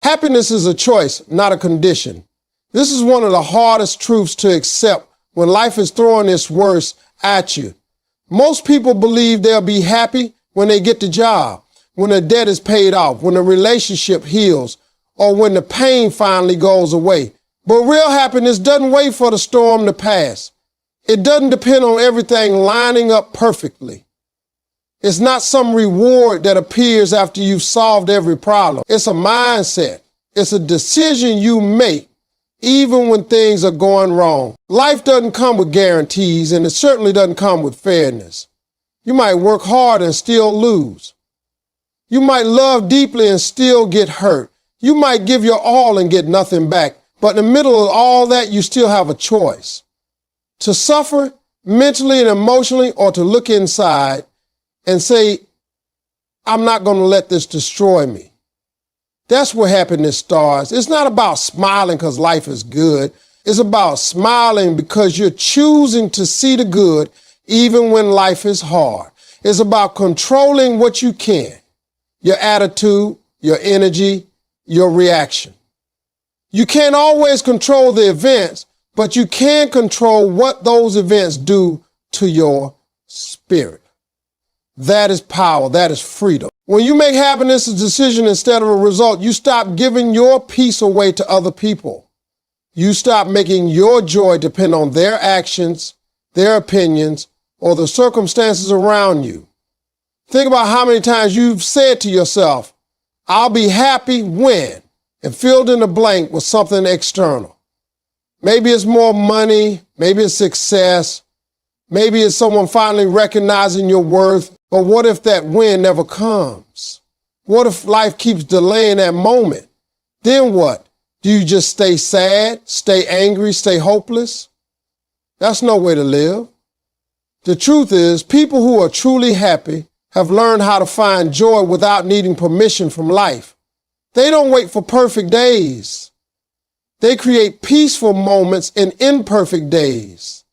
Happiness is a choice, not a condition. This is one of the hardest truths to accept when life is throwing its worst at you. Most people believe they'll be happy when they get the job, when the debt is paid off, when the relationship heals, or when the pain finally goes away. But real happiness doesn't wait for the storm to pass. It doesn't depend on everything lining up perfectly. It's not some reward that appears after you've solved every problem. It's a mindset. It's a decision you make even when things are going wrong. Life doesn't come with guarantees, and it certainly doesn't come with fairness. You might work hard and still lose. You might love deeply and still get hurt. You might give your all and get nothing back. But in the middle of all that, you still have a choice. To suffer mentally and emotionally, or to look inside and say, I'm not going to let this destroy me. That's where happiness starts. It's not about smiling because life is good. It's about smiling because you're choosing to see the good even when life is hard. It's about controlling what you can, your attitude, your energy, your reaction. You can't always control the events, but you can control what those events do to your spirit. That is power. That is freedom. When you make happiness a decision instead of a result, you stop giving your peace away to other people. You stop making your joy depend on their actions, their opinions, or the circumstances around you. Think about how many times you've said to yourself, I'll be happy when, and filled in the blank with something external. Maybe it's more money, maybe it's success, maybe it's someone finally recognizing your worth. But what if that win never comes? What if life keeps delaying that moment? Then what? Do you just stay sad, stay angry, stay hopeless? That's no way to live. The truth is, people who are truly happy have learned how to find joy without needing permission from life. They don't wait for perfect days. They create peaceful moments in imperfect days.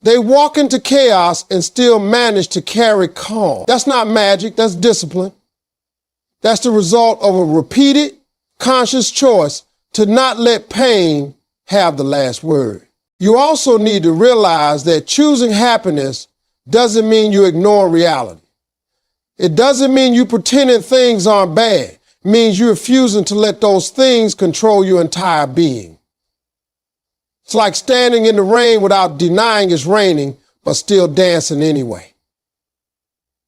They walk into chaos and still manage to carry calm. That's not magic, that's discipline. That's the result of a repeated, conscious choice to not let pain have the last word. You also need to realize that choosing happiness doesn't mean you ignore reality. It doesn't mean you pretending things aren't bad. It means you're refusing to let those things control your entire being. It's like standing in the rain without denying it's raining, but still dancing anyway.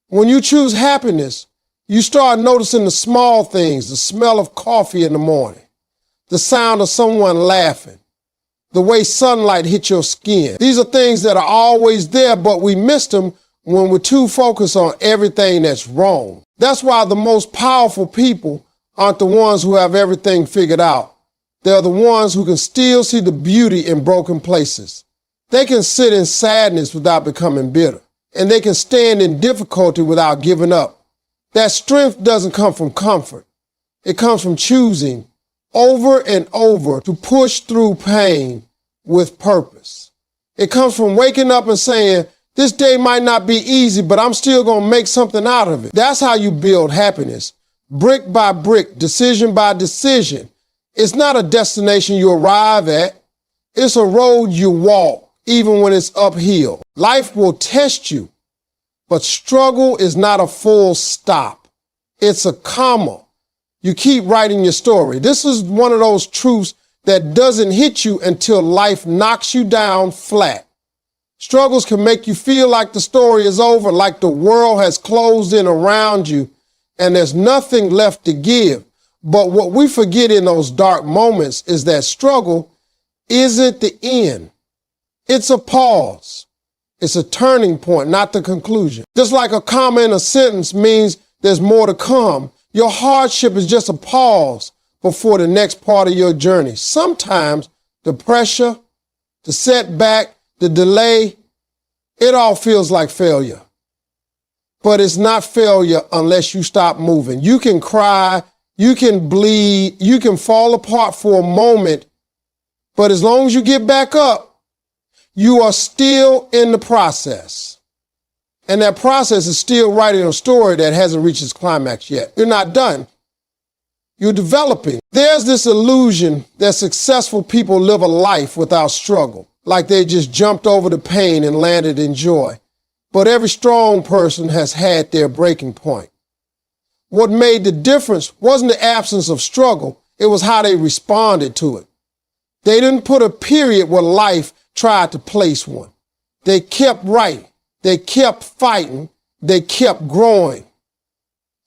When you choose happiness, you start noticing the small things, the smell of coffee in the morning, the sound of someone laughing, the way sunlight hits your skin. These are things that are always there, but we miss them when we're too focused on everything that's wrong. That's why the most powerful people aren't the ones who have everything figured out. They're the ones who can still see the beauty in broken places. They can sit in sadness without becoming bitter, and they can stand in difficulty without giving up. That strength doesn't come from comfort. It comes from choosing over and over to push through pain with purpose. It comes from waking up and saying, this day might not be easy, but I'm still going to make something out of it. That's how you build happiness. Brick by brick, decision by decision. It's not a destination you arrive at. It's a road you walk, even when it's uphill. Life will test you, but struggle is not a full stop. It's a comma. You keep writing your story. This is one of those truths that doesn't hit you until life knocks you down flat. Struggles can make you feel like the story is over, like the world has closed in around you and there's nothing left to give. But what we forget in those dark moments is that struggle isn't the end. It's a pause. It's a turning point, not the conclusion. Just like a comma in a sentence means there's more to come, your hardship is just a pause before the next part of your journey. Sometimes the pressure, the setback, the delay, it all feels like failure. But it's not failure unless you stop moving. You can cry, you can bleed, you can fall apart for a moment, but as long as you get back up, you are still in the process. And that process is still writing a story that hasn't reached its climax yet. You're not done. You're developing. There's this illusion that successful people live a life without struggle, like they just jumped over the pain and landed in joy. But every strong person has had their breaking point. What made the difference wasn't the absence of struggle, it was how they responded to it. They didn't put a period where life tried to place one. They kept writing, they kept fighting, they kept growing.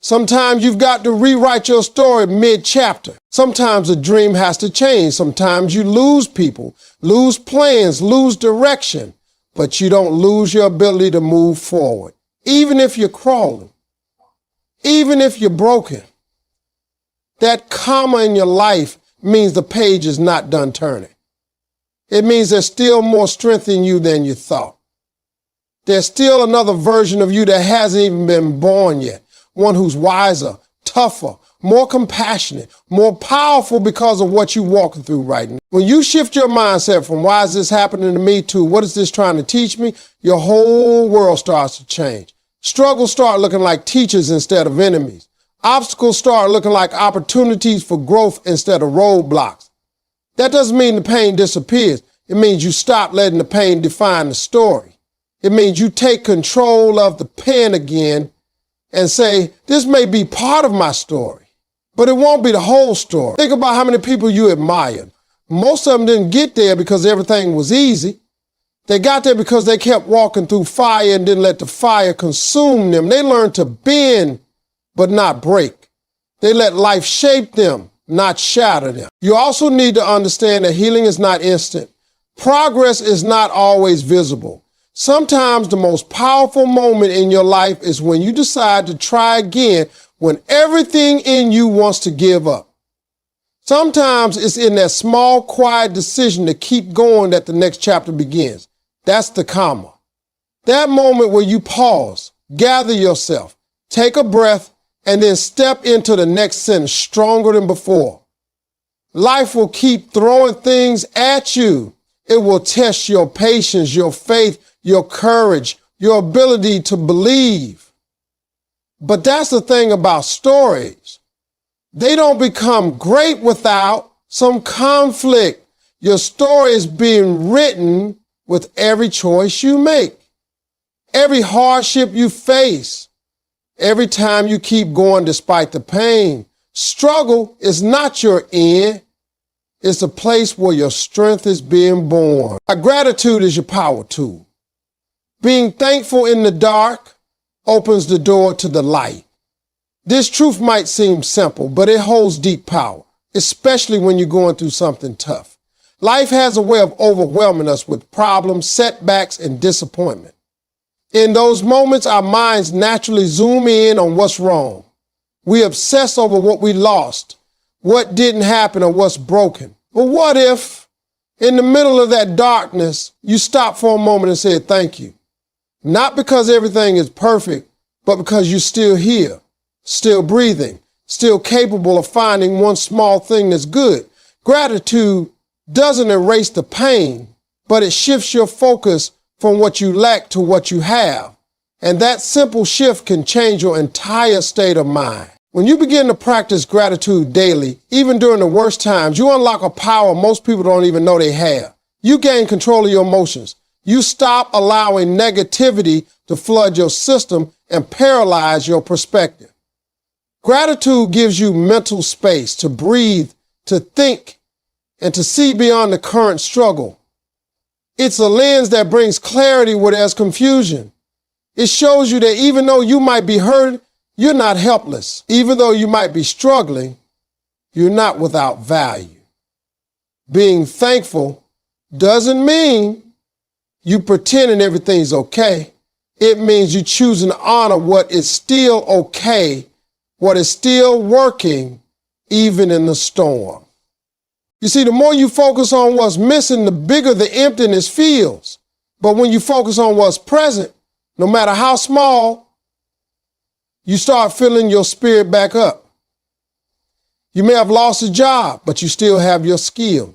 Sometimes you've got to rewrite your story mid-chapter. Sometimes a dream has to change. Sometimes you lose people, lose plans, lose direction, but you don't lose your ability to move forward. Even if you're crawling, even if you're broken, that comma in your life means the page is not done turning. It means there's still more strength in you than you thought. There's still another version of you that hasn't even been born yet. One who's wiser, tougher, more compassionate, more powerful because of what you're walking through right now. When you shift your mindset from why is this happening to me to what is this trying to teach me, your whole world starts to change. Struggles start looking like teachers instead of enemies. Obstacles start looking like opportunities for growth instead of roadblocks. That doesn't mean the pain disappears. It means you stop letting the pain define the story. It means you take control of the pen again and say, this may be part of my story, but it won't be the whole story. Think about how many people you admired. Most of them didn't get there because everything was easy. They got there because they kept walking through fire and didn't let the fire consume them. They learned to bend, but not break. They let life shape them, not shatter them. You also need to understand that healing is not instant. Progress is not always visible. Sometimes the most powerful moment in your life is when you decide to try again when everything in you wants to give up. Sometimes it's in that small, quiet decision to keep going that the next chapter begins. That's the comma. That moment where you pause, gather yourself, take a breath, and then step into the next sentence stronger than before. Life will keep throwing things at you. It will test your patience, your faith, your courage, your ability to believe. But that's the thing about stories. They don't become great without some conflict. Your story is being written with every choice you make, every hardship you face, every time you keep going despite the pain. Struggle is not your end. It's a place where your strength is being born. Gratitude is your power tool. Being thankful in the dark opens the door to the light. This truth might seem simple, but it holds deep power, especially when you're going through something tough. Life has a way of overwhelming us with problems, setbacks, and disappointment. In those moments, our minds naturally zoom in on what's wrong. We obsess over what we lost, what didn't happen, or what's broken. But what if, in the middle of that darkness, you stop for a moment and say thank you? Not because everything is perfect, but because you're still here, still breathing, still capable of finding one small thing that's good. Gratitude doesn't erase the pain, but it shifts your focus from what you lack to what you have. And that simple shift can change your entire state of mind. When you begin to practice gratitude daily, even during the worst times, you unlock a power most people don't even know they have. You gain control of your emotions. You stop allowing negativity to flood your system and paralyze your perspective. Gratitude gives you mental space to breathe, to think, and to see beyond the current struggle. It's a lens that brings clarity where there's confusion. It shows you that even though you might be hurt, you're not helpless. Even though you might be struggling, you're not without value. Being thankful doesn't mean you pretending everything's okay. It means you choosing to honor what is still okay, what is still working, even in the storm. You see, the more you focus on what's missing, the bigger the emptiness feels. But when you focus on what's present, no matter how small, you start filling your spirit back up. You may have lost a job, but you still have your skill.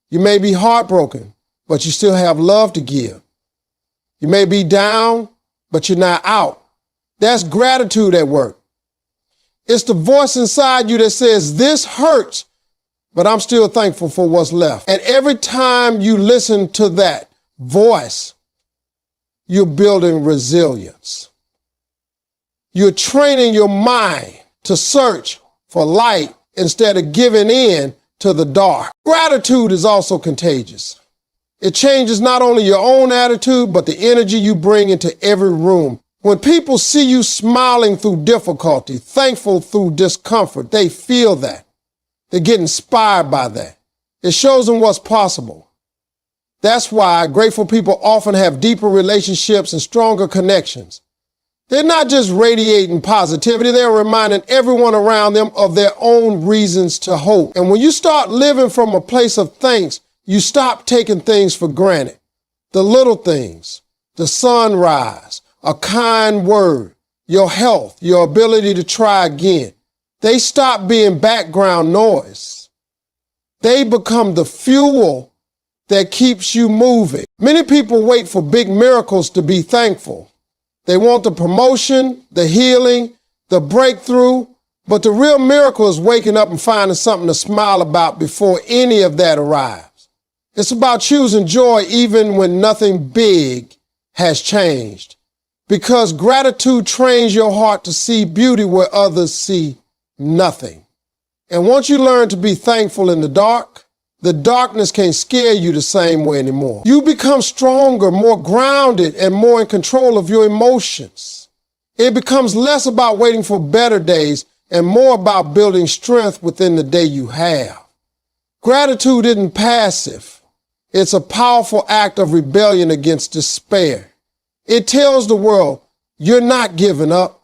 You may be heartbroken, but you still have love to give. You may be down, but you're not out. That's gratitude at work. It's the voice inside you that says, this hurts, but I'm still thankful for what's left. And every time you listen to that voice, you're building resilience. You're training your mind to search for light instead of giving in to the dark. Gratitude is also contagious. It changes not only your own attitude, but the energy you bring into every room. When people see you smiling through difficulty, thankful through discomfort, they feel that. They get inspired by that. It shows them what's possible. That's why grateful people often have deeper relationships and stronger connections. They're not just radiating positivity, they're reminding everyone around them of their own reasons to hope. And when you start living from a place of thanks, you stop taking things for granted. The little things, the sunrise, a kind word, your health, your ability to try again, they stop being background noise. They become the fuel that keeps you moving. Many people wait for big miracles to be thankful. They want the promotion, the healing, the breakthrough, but the real miracle is waking up and finding something to smile about before any of that arrives. It's about choosing joy even when nothing big has changed, because gratitude trains your heart to see beauty where others see nothing. And once you learn to be thankful in the darkness can't scare you the same way anymore. You become stronger, more grounded, and more in control of your emotions. It becomes less about waiting for better days and more about building strength within the day you have. Gratitude isn't passive. It's a powerful act of rebellion against despair. It tells the world you're not giving up,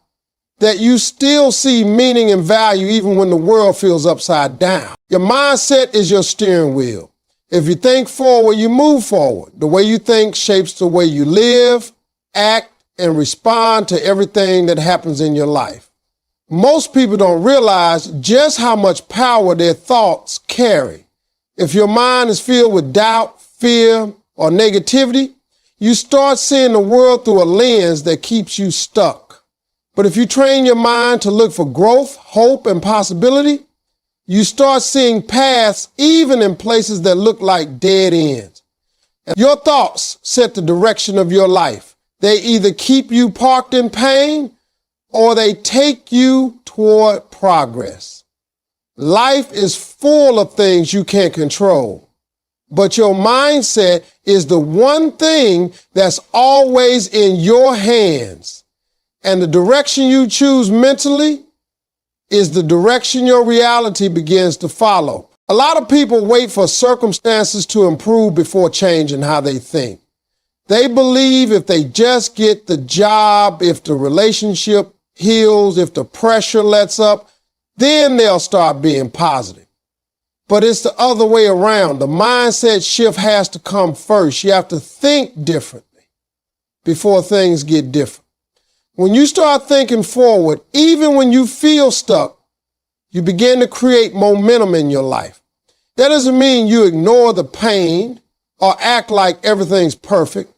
that you still see meaning and value even when the world feels upside down. Your mindset is your steering wheel. If you think forward, you move forward. The way you think shapes the way you live, act, and respond to everything that happens in your life. Most people don't realize just how much power their thoughts carry. If your mind is filled with doubt, fear, or negativity, you start seeing the world through a lens that keeps you stuck. But if you train your mind to look for growth, hope, and possibility, you start seeing paths even in places that look like dead ends. And your thoughts set the direction of your life. They either keep you parked in pain or they take you toward progress. Life is full of things you can't control, but your mindset is the one thing that's always in your hands. And the direction you choose mentally is the direction your reality begins to follow. A lot of people wait for circumstances to improve before changing how they think. They believe if they just get the job, if the relationship heals, if the pressure lets up, then they'll start being positive. But it's the other way around. The mindset shift has to come first. You have to think differently before things get different. When you start thinking forward, even when you feel stuck, you begin to create momentum in your life. That doesn't mean you ignore the pain or act like everything's perfect.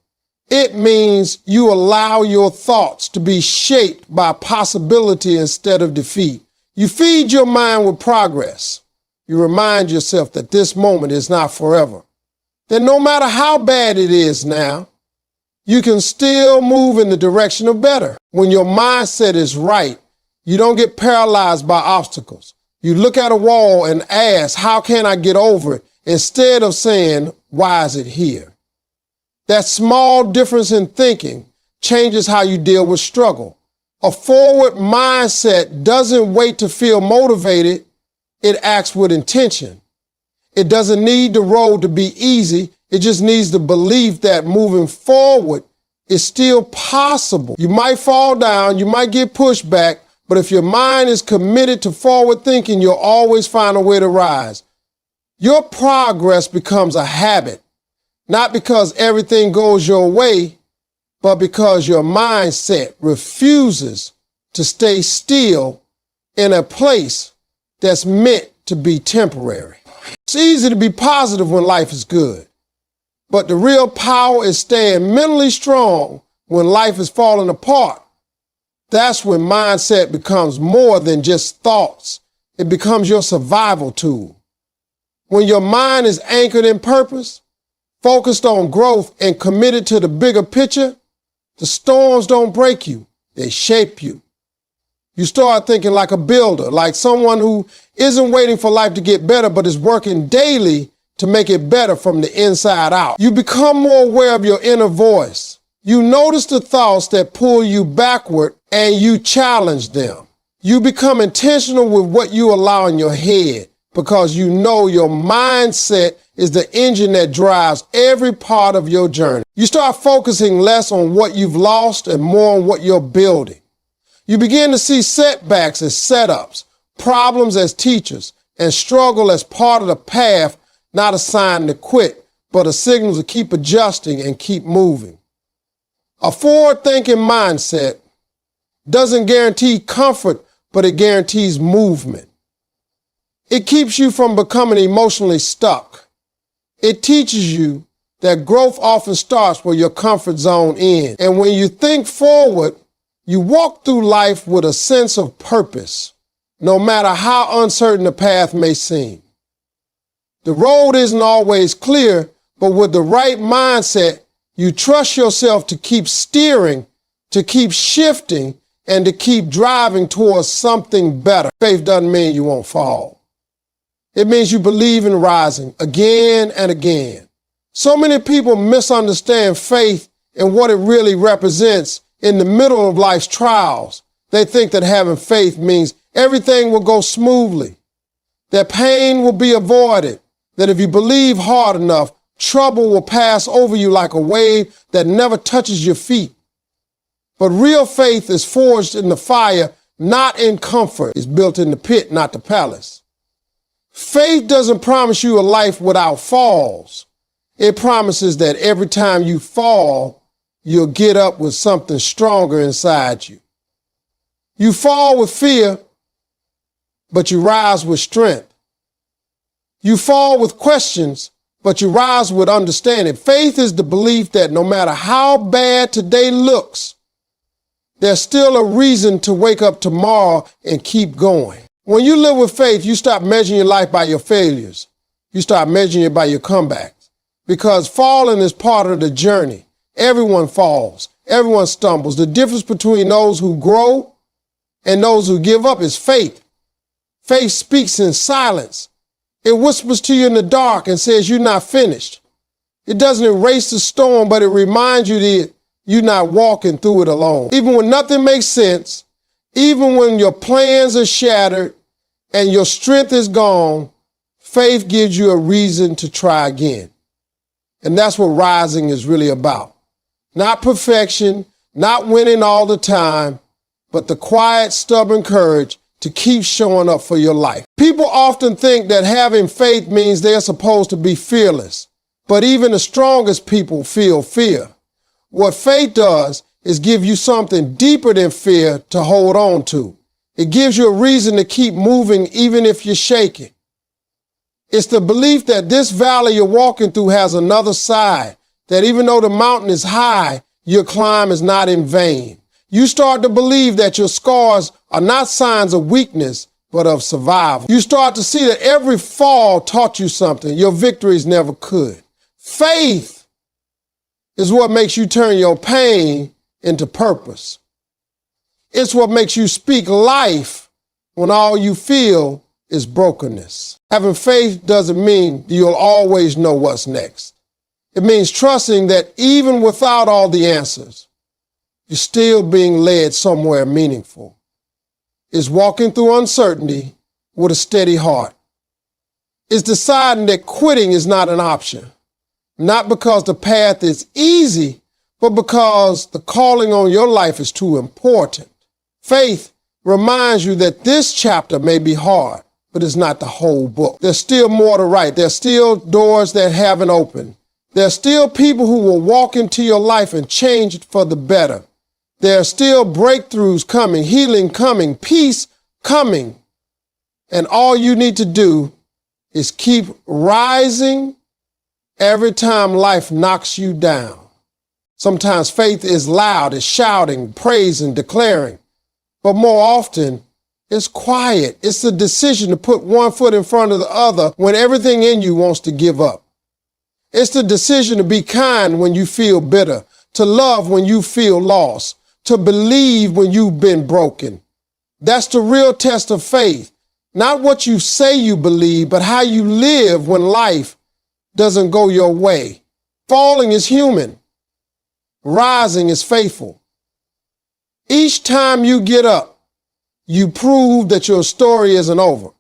It means you allow your thoughts to be shaped by possibility instead of defeat. You feed your mind with progress. You remind yourself that this moment is not forever. That no matter how bad it is now, you can still move in the direction of better. When your mindset is right, you don't get paralyzed by obstacles. You look at a wall and ask, how can I get over it? Instead of saying, why is it here? That small difference in thinking changes how you deal with struggle. A forward mindset doesn't wait to feel motivated. It acts with intention. It doesn't need the road to be easy. It just needs the belief that moving forward is still possible. You might fall down, you might get pushed back, but if your mind is committed to forward thinking, you'll always find a way to rise. Your progress becomes a habit, not because everything goes your way, but because your mindset refuses to stay still in a place that's meant to be temporary. It's easy to be positive when life is good. But the real power is staying mentally strong when life is falling apart. That's when mindset becomes more than just thoughts. It becomes your survival tool. When your mind is anchored in purpose, focused on growth and committed to the bigger picture, the storms don't break you, they shape you. You start thinking like a builder, like someone who isn't waiting for life to get better, but is working daily to make it better from the inside out. You become more aware of your inner voice. You notice the thoughts that pull you backward and you challenge them. You become intentional with what you allow in your head because you know your mindset is the engine that drives every part of your journey. You start focusing less on what you've lost and more on what you're building. You begin to see setbacks as setups, problems as teachers, and struggle as part of the path, not a sign to quit, but a signal to keep adjusting and keep moving. A forward-thinking mindset doesn't guarantee comfort, but it guarantees movement. It keeps you from becoming emotionally stuck. It teaches you that growth often starts where your comfort zone ends. And when you think forward, you walk through life with a sense of purpose, no matter how uncertain the path may seem. The road isn't always clear, but with the right mindset, you trust yourself to keep steering, to keep shifting, and to keep driving towards something better. Faith doesn't mean you won't fall. It means you believe in rising again and again. So many people misunderstand faith and what it really represents in the middle of life's trials. They think that having faith means everything will go smoothly, that pain will be avoided, that if you believe hard enough, trouble will pass over you like a wave that never touches your feet. But real faith is forged in the fire, not in comfort. It's built in the pit, not the palace. Faith doesn't promise you a life without falls. It promises that every time you fall, you'll get up with something stronger inside you. You fall with fear, but you rise with strength. You fall with questions, but you rise with understanding. Faith is the belief that no matter how bad today looks, there's still a reason to wake up tomorrow and keep going. When you live with faith, you stop measuring your life by your failures. You start measuring it by your comebacks. Because falling is part of the journey. Everyone falls. Everyone stumbles. The difference between those who grow and those who give up is faith. Faith speaks in silence. It whispers to you in the dark and says you're not finished. It doesn't erase the storm, but it reminds you that you're not walking through it alone. Even when nothing makes sense, even when your plans are shattered and your strength is gone, faith gives you a reason to try again. And that's what rising is really about. Not perfection, not winning all the time, but the quiet, stubborn courage to keep showing up for your life. People often think that having faith means they're supposed to be fearless, but even the strongest people feel fear. What faith does is give you something deeper than fear to hold on to. It gives you a reason to keep moving even if you're shaking. It's the belief that this valley you're walking through has another side, that even though the mountain is high, your climb is not in vain. You start to believe that your scars are not signs of weakness, but of survival. You start to see that every fall taught you something your victories never could. Faith is what makes you turn your pain into purpose. It's what makes you speak life when all you feel is brokenness. Having faith doesn't mean you'll always know what's next. It means trusting that even without all the answers, you're still being led somewhere meaningful. It's walking through uncertainty with a steady heart. It's deciding that quitting is not an option, not because the path is easy, but because the calling on your life is too important. Faith reminds you that this chapter may be hard, but it's not the whole book. There's still more to write. There's still doors that haven't opened. There's still people who will walk into your life and change it for the better. There are still breakthroughs coming, healing coming, peace coming. And all you need to do is keep rising every time life knocks you down. Sometimes faith is loud, it's shouting, praising, declaring. But more often, it's quiet. It's the decision to put one foot in front of the other when everything in you wants to give up. It's the decision to be kind when you feel bitter, to love when you feel lost, to believe when you've been broken. That's the real test of faith. Not what you say you believe, but how you live when life doesn't go your way. Falling is human. Rising is faithful. Each time you get up, you prove that your story isn't over.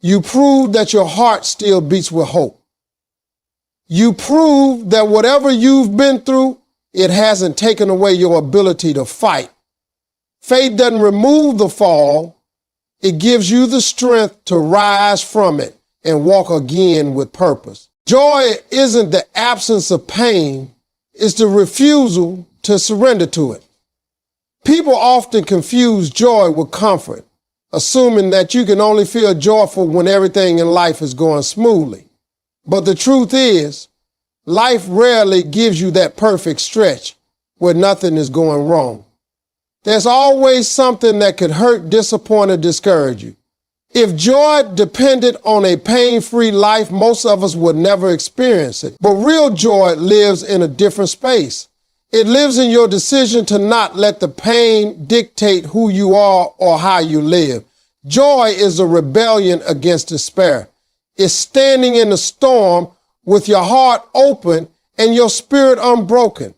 You prove that your heart still beats with hope. You prove that whatever you've been through, it hasn't taken away your ability to fight. Faith doesn't remove the fall. It gives you the strength to rise from it and walk again with purpose. Joy isn't the absence of pain. It's the refusal to surrender to it. People often confuse joy with comfort, assuming that you can only feel joyful when everything in life is going smoothly. But the truth is, life rarely gives you that perfect stretch where nothing is going wrong. There's always something that could hurt, disappoint, or discourage you. If joy depended on a pain-free life, most of us would never experience it. But real joy lives in a different space. It lives in your decision to not let the pain dictate who you are or how you live. Joy is a rebellion against despair. It's standing in the storm with your heart open and your spirit unbroken.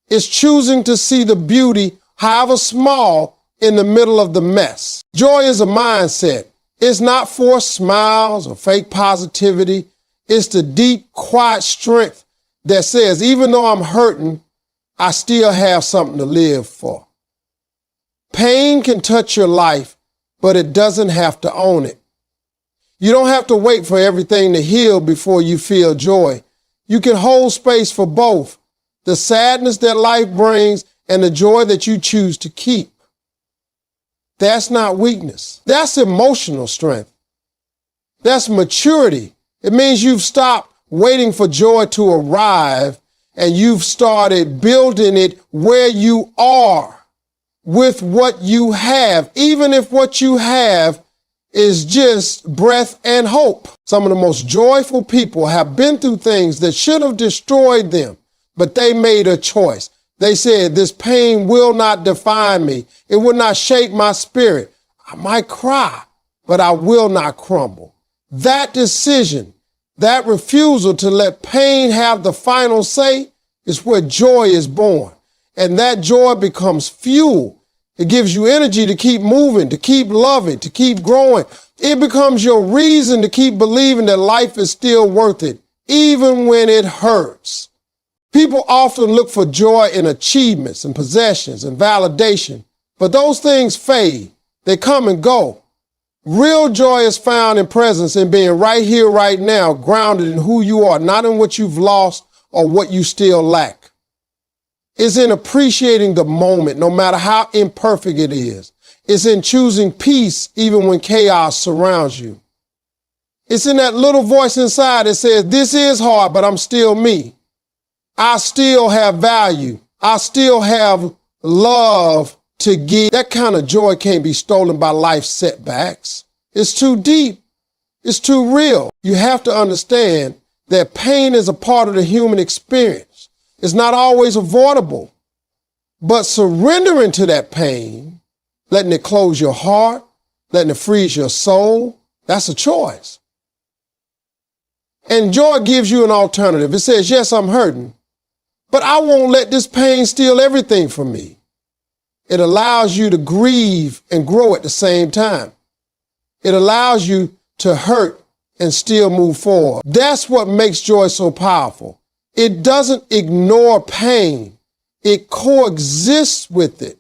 It's choosing to see the beauty, however small, in the middle of the mess. Joy is a mindset. It's not forced smiles or fake positivity. It's the deep, quiet strength that says, even though I'm hurting, I still have something to live for. Pain can touch your life, but it doesn't have to own it. You don't have to wait for everything to heal before you feel joy. You can hold space for both, the sadness that life brings and the joy that you choose to keep. That's not weakness. That's emotional strength. That's maturity. It means you've stopped waiting for joy to arrive and you've started building it where you are with what you have, even if what you have is just breath and hope. Some of the most joyful people have been through things that should have destroyed them, but they made a choice. They said, this pain will not define me. It will not shake my spirit. I might cry, but I will not crumble. That decision, that refusal to let pain have the final say is where joy is born. And that joy becomes fuel. It gives you energy to keep moving, to keep loving, to keep growing. It becomes your reason to keep believing that life is still worth it, even when it hurts. People often look for joy in achievements and possessions and validation, but those things fade. They come and go. Real joy is found in presence, in being right here, right now, grounded in who you are, not in what you've lost or what you still lack. It's in appreciating the moment, no matter how imperfect it is. It's in choosing peace even when chaos surrounds you. It's in that little voice inside that says, this is hard, but I'm still me. I still have value. I still have love to give. That kind of joy can't be stolen by life's setbacks. It's too deep. It's too real. You have to understand that pain is a part of the human experience. It's not always avoidable, but surrendering to that pain, letting it close your heart, letting it freeze your soul, that's a choice. And joy gives you an alternative. It says, yes, I'm hurting, but I won't let this pain steal everything from me. It allows you to grieve and grow at the same time. It allows you to hurt and still move forward. That's what makes joy so powerful. It doesn't ignore pain. It coexists with it,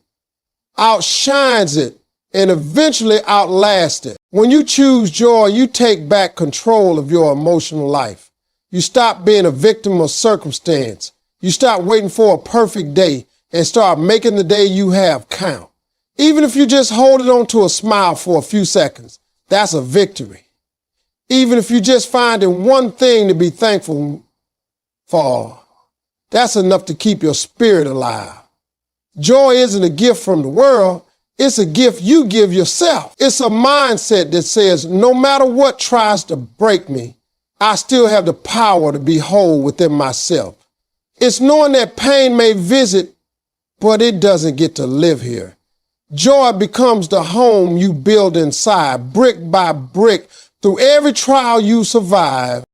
outshines it, and eventually outlasts it. When you choose joy, you take back control of your emotional life. You stop being a victim of circumstance. You stop waiting for a perfect day and start making the day you have count. Even if you just hold it on to a smile for a few seconds, that's a victory. Even if you just finding one thing to be thankful for, that's enough to keep your spirit alive. Joy isn't a gift from the world. It's a gift you give yourself. It's a mindset that says, no matter what tries to break me, I still have the power to be whole within myself. It's knowing that pain may visit, but it doesn't get to live here. Joy becomes the home you build inside, brick by brick, through every trial you survive.